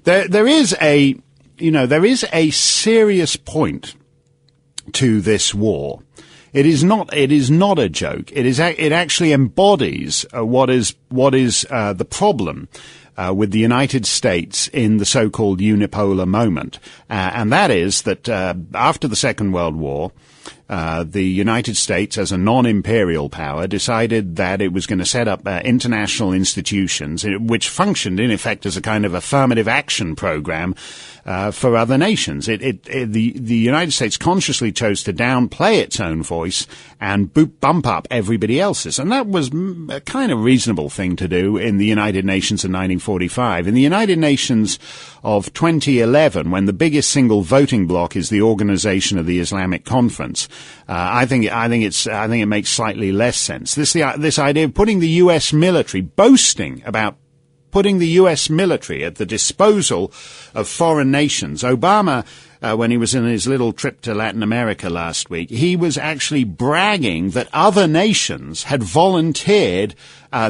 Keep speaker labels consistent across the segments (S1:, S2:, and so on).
S1: there is a serious point to this war. It is not a joke. It actually embodies what is the problem with the United States in the so-called unipolar moment, and that is that after the Second World War, the United States, as a non-imperial power, decided that it was going to set up international institutions which functioned, in effect, as a kind of affirmative action program for other nations. The United States consciously chose to downplay its own voice and bump up everybody else's. And that was a kind of reasonable thing to do in the United Nations in 1945. In the United Nations of 2011, when the biggest single voting bloc is the Organization of the Islamic Conference, I think it makes slightly less sense. This idea of putting the U.S. military, boasting about putting the U.S. military at the disposal of foreign nations. Obama, when he was in his little trip to Latin America last week, he was actually bragging that other nations had volunteered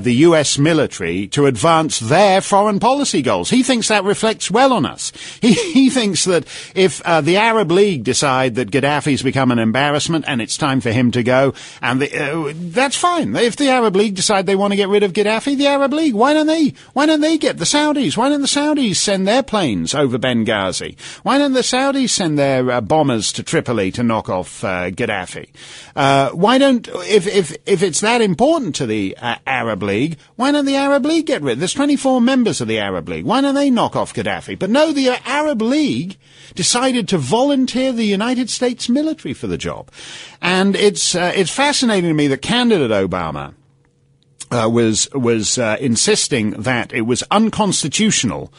S1: the U.S. military to advance their foreign policy goals. He thinks that reflects well on us. He thinks that if the Arab League decide that Gaddafi's become an embarrassment and it's time for him to go, and that's fine. If the Arab League decide they want to get rid of Gaddafi, the Arab League, why don't they get the Saudis? Why don't the Saudis send their planes over Benghazi? Why don't the Saudis send their bombers to Tripoli to knock off Gaddafi? Why don't, if it's that important to the Arab League, why don't the Arab League get rid? There's 24 members of the Arab League. Why don't they knock off Gaddafi? But no, the Arab League decided to volunteer the United States military for the job. And it's fascinating to me that candidate Obama was insisting that it was unconstitutional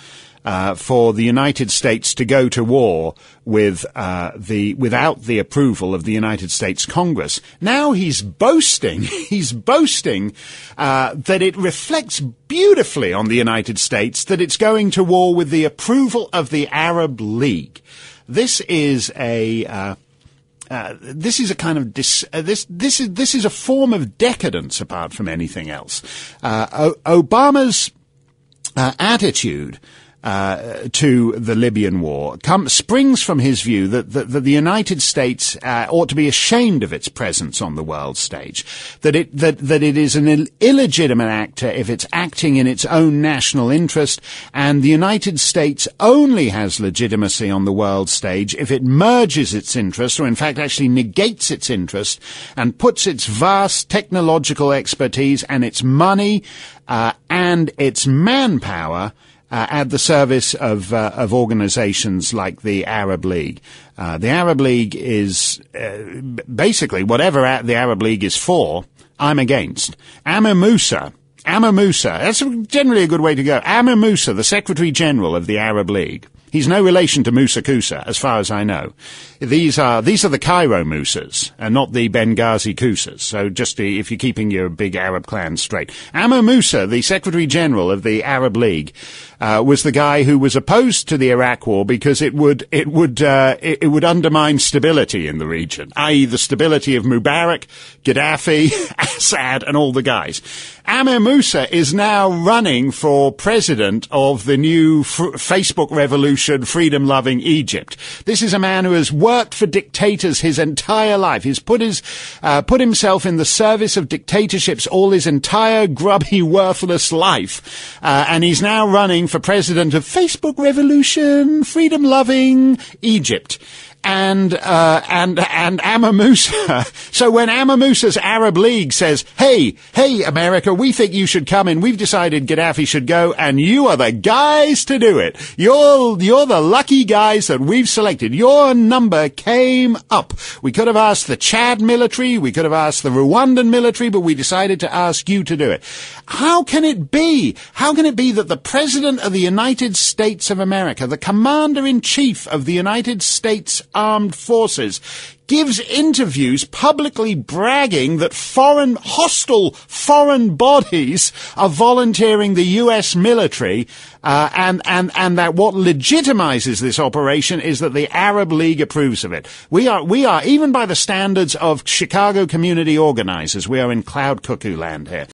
S1: for the United States to go to war without the approval of the United States Congress. Now he's boasting that it reflects beautifully on the United States that it's going to war with the approval of the Arab League. This is a kind of this is a form of decadence apart from anything else. Obama's attitude to the Libyan war springs from his view that the United States ought to be ashamed of its presence on the world stage, that it is an illegitimate actor if it's acting in its own national interest, and the United States only has legitimacy on the world stage if it merges its interest, or in fact actually negates its interest, and puts its vast technological expertise and its money and its manpower at the service of organizations like the Arab League. The Arab League is basically whatever the Arab League is for, I'm against. Amir Musa, that's generally a good way to go. Amir Musa, the Secretary General of the Arab League. He's no relation to Musa Kusa, as far as I know. These are the Cairo Musas, and not the Benghazi Kusas. So just if you're keeping your big Arab clans straight. Amir Musa, the Secretary General of the Arab League, was the guy who was opposed to the Iraq War because it would undermine stability in the region, i.e. the stability of Mubarak, Gaddafi, Assad, and all the guys. Amir Musa is now running for president of the new Facebook revolution, freedom-loving Egypt. This is a man who has worked for dictators his entire life. He's put himself in the service of dictatorships all his entire grubby, worthless life, and he's now running for president of Facebook revolution, freedom-loving Egypt. And Amir Musa. So when Amir Musa's Arab League says, hey, America, we think you should come in. We've decided Gaddafi should go, and you are the guys to do it. You're the lucky guys that we've selected. Your number came up. We could have asked the Chad military. We could have asked the Rwandan military, but we decided to ask you to do it. How can it be? How can it be that the President of the United States of America, the Commander-in-Chief of the United States Armed Forces, gives interviews publicly bragging that hostile foreign bodies are volunteering the U.S. military, and that what legitimizes this operation is that the Arab League approves of it. We are, even by the standards of Chicago community organizers, we are in cloud cuckoo land here.